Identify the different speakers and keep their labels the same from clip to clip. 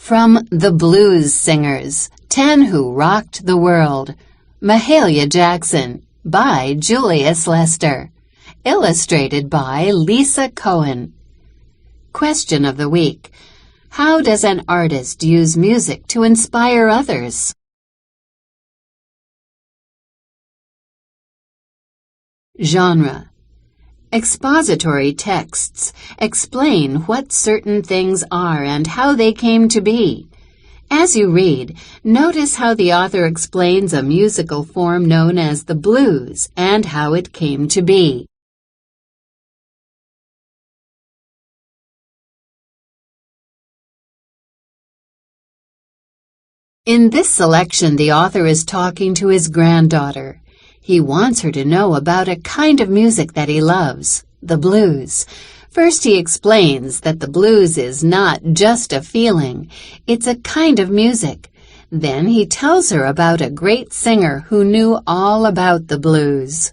Speaker 1: From The Blues Singers, 10 Who Rocked the World, Mahalia Jackson, by Julius Lester. Illustrated by Lisa Cohen. Question of the week. How does an artist use music to inspire others? Genre. Expository texts explain what certain things are and how they came to be. As you read, notice how the author explains a musical form known as the blues and how it came to be. In this selection, the author is talking to his granddaughter. He wants her to know about a kind of music that he loves, the blues. First, he explains that the blues is not just a feeling, it's a kind of music. Then he tells her about a great singer who knew all about the blues.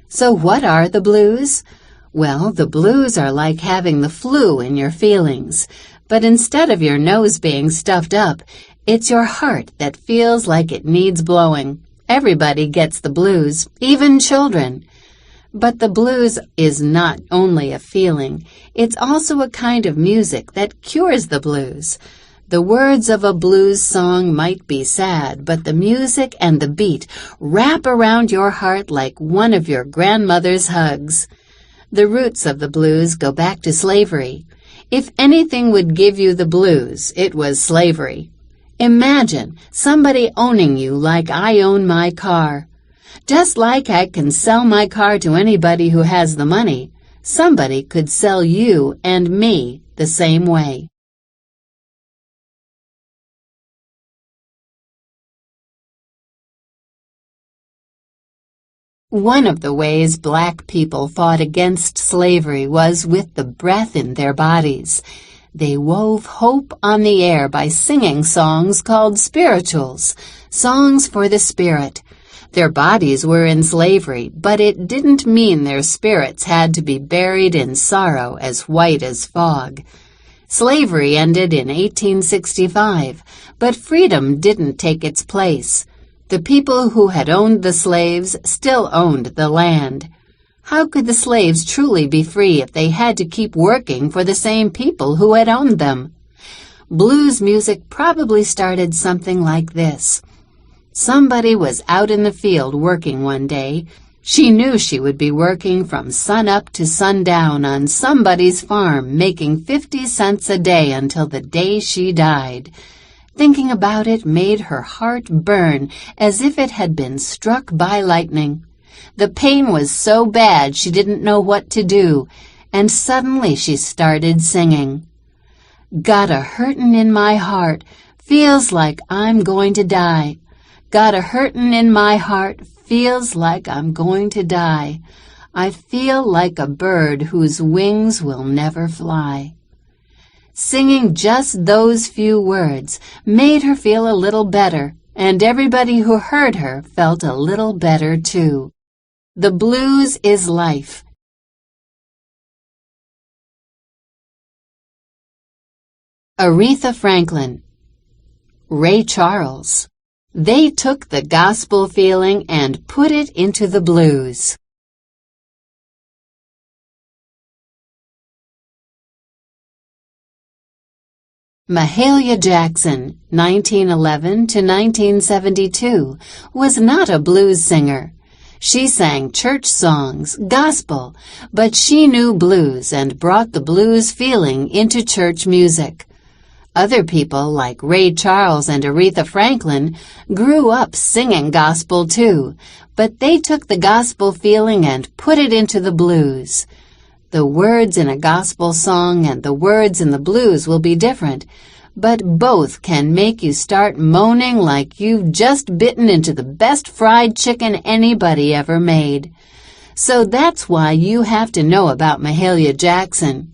Speaker 1: So what are the blues? Well, the blues are like having the flu in your feelings, but instead of your nose being stuffed up, it's your heart that feels like it needs blowing. Everybody gets the blues, even children. But the blues is not only a feeling, it's also a kind of music that cures the blues. The words of a blues song might be sad, but the music and the beat wrap around your heart like one of your grandmother's hugs. The roots of the blues go back to slavery. If anything would give you the blues, it was slavery. Imagine somebody owning you like I own my car. Just like I can sell my car to anybody who has the money, somebody could sell you and me the same way. One of the ways black people fought against slavery was with the breath in their bodies. They wove hope on the air by singing songs called spirituals, songs for the spirit. Their bodies were in slavery, but it didn't mean their spirits had to be buried in sorrow as white as fog. Slavery ended in 1865, but freedom didn't take its place. The people who had owned the slaves still owned the land. How could the slaves truly be free if they had to keep working for the same people who had owned them? Blues music probably started something like this. Somebody was out in the field working one day. She knew she would be working from sun up to sundown on somebody's farm, making 50 cents a day until the day she died. Thinking about it made her heart burn as if it had been struck by lightning. The pain was so bad she didn't know what to do, and suddenly she started singing. Got a hurtin' in my heart, feels like I'm going to die. Got a hurtin' in my heart, feels like I'm going to die. I feel like a bird whose wings will never fly. Singing just those few words made her feel a little better, and everybody who heard her felt a little better too. The blues is life. Aretha Franklin, Ray Charles. They took the gospel feeling and put it into the blues. Mahalia Jackson, 1911 to 1972, was not a blues singer. She sang church songs, gospel, but she knew blues and brought the blues feeling into church music. Other people like Ray Charles and Aretha Franklin grew up singing gospel too, but they took the gospel feeling and put it into the blues. The words in a gospel song and the words in the blues will be different, but both can make you start moaning like you've just bitten into the best fried chicken anybody ever made. So that's why you have to know about Mahalia Jackson.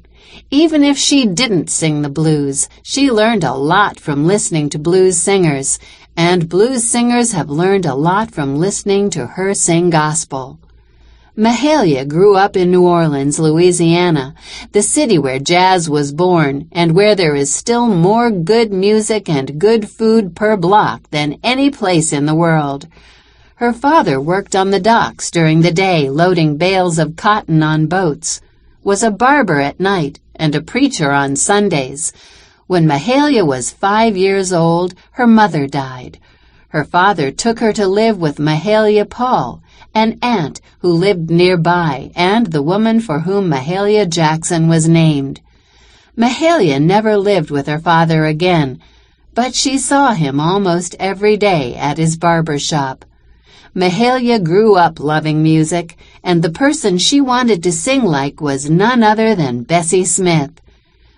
Speaker 1: Even if she didn't sing the blues, she learned a lot from listening to blues singers, and blues singers have learned a lot from listening to her sing gospel. Mahalia grew up in New Orleans, Louisiana, the city where jazz was born and where there is still more good music and good food per block than any place in the world. Her father worked on the docks during the day loading bales of cotton on boats, was a barber at night, and a preacher on Sundays. When Mahalia was 5 years old, her mother died. Her father took her to live with Mahalia Paul, an aunt who lived nearby and the woman for whom Mahalia Jackson was named. Mahalia never lived with her father again, but she saw him almost every day at his barber shop. Mahalia grew up loving music, and the person she wanted to sing like was none other than Bessie Smith.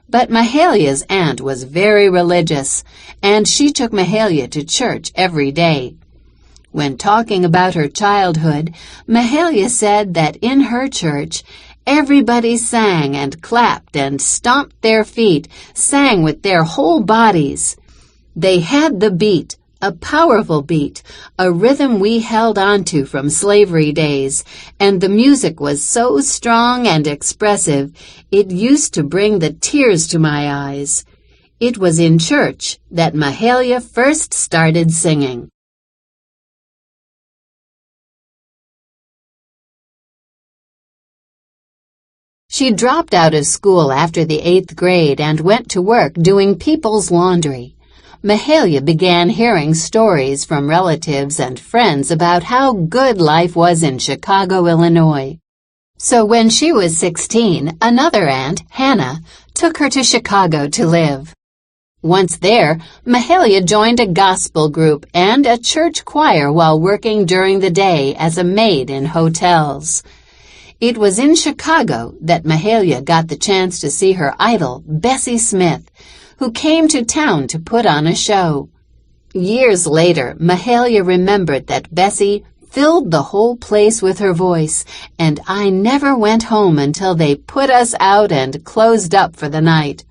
Speaker 1: But Mahalia's aunt was very religious, and she took Mahalia to church every day. When talking about her childhood, Mahalia said that in her church, everybody sang and clapped and stomped their feet, sang with their whole bodies. They had the beat, a powerful beat, a rhythm we held onto from slavery days, and the music was so strong and expressive, it used to bring the tears to my eyes. It was in church that Mahalia first started singing. She dropped out of school after the 8th grade and went to work doing people's laundry. Mahalia began hearing stories from relatives and friends about how good life was in Chicago, Illinois. So when she was 16, another aunt, Hannah, took her to Chicago to live. Once there, Mahalia joined a gospel group and a church choir while working during the day as a maid in hotels. It was in Chicago that Mahalia got the chance to see her idol, Bessie Smith, who came to town to put on a show. Years later, Mahalia remembered that Bessie filled the whole place with her voice, and I never went home until they put us out and closed up for the night.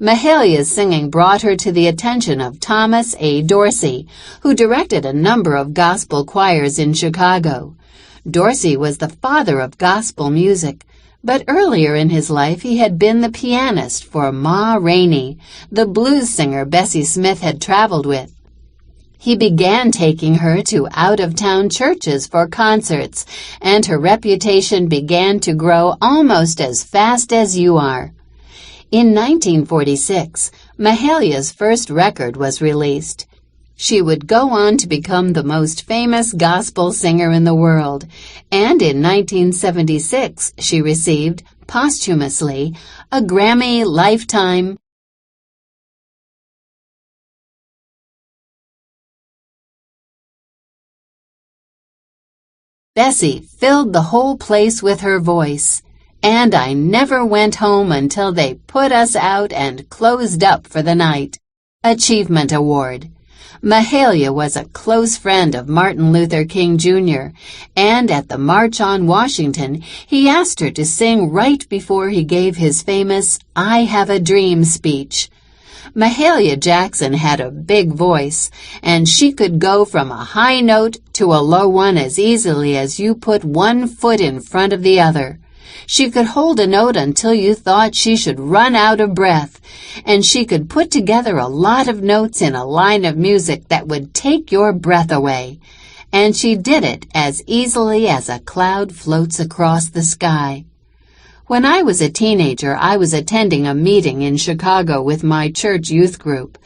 Speaker 1: Mahalia's singing brought her to the attention of Thomas A. Dorsey, who directed a number of gospel choirs in Chicago. Dorsey was the father of gospel music, but earlier in his life he had been the pianist for Ma Rainey, the blues singer Bessie Smith had traveled with. He began taking her to out-of-town churches for concerts, and her reputation began to grow almost as fast as you are. In 1946, Mahalia's first record was released. She would go on to become the most famous gospel singer in the world, and in 1976 she received, posthumously, a Grammy Lifetime. Bessie filled the whole place with her voice, and I never went home until they put us out and closed up for the night. Achievement Award. Mahalia was a close friend of Martin Luther King Jr., and at the March on Washington, he asked her to sing right before he gave his famous "I Have a Dream" speech. Mahalia Jackson had a big voice, and she could go from a high note to a low one as easily as you put one foot in front of the other. She could hold a note until you thought she should run out of breath, and she could put together a lot of notes in a line of music that would take your breath away, and she did it as easily as a cloud floats across the sky. When I was a teenager, I was attending a meeting in Chicago with my church youth group.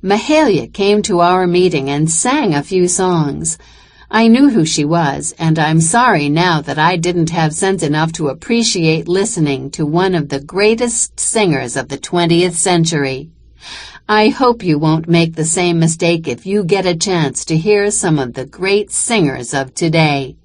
Speaker 1: Mahalia came to our meeting and sang a few songs. I knew who she was, and I'm sorry now that I didn't have sense enough to appreciate listening to one of the greatest singers of the 20th century. I hope you won't make the same mistake if you get a chance to hear some of the great singers of today.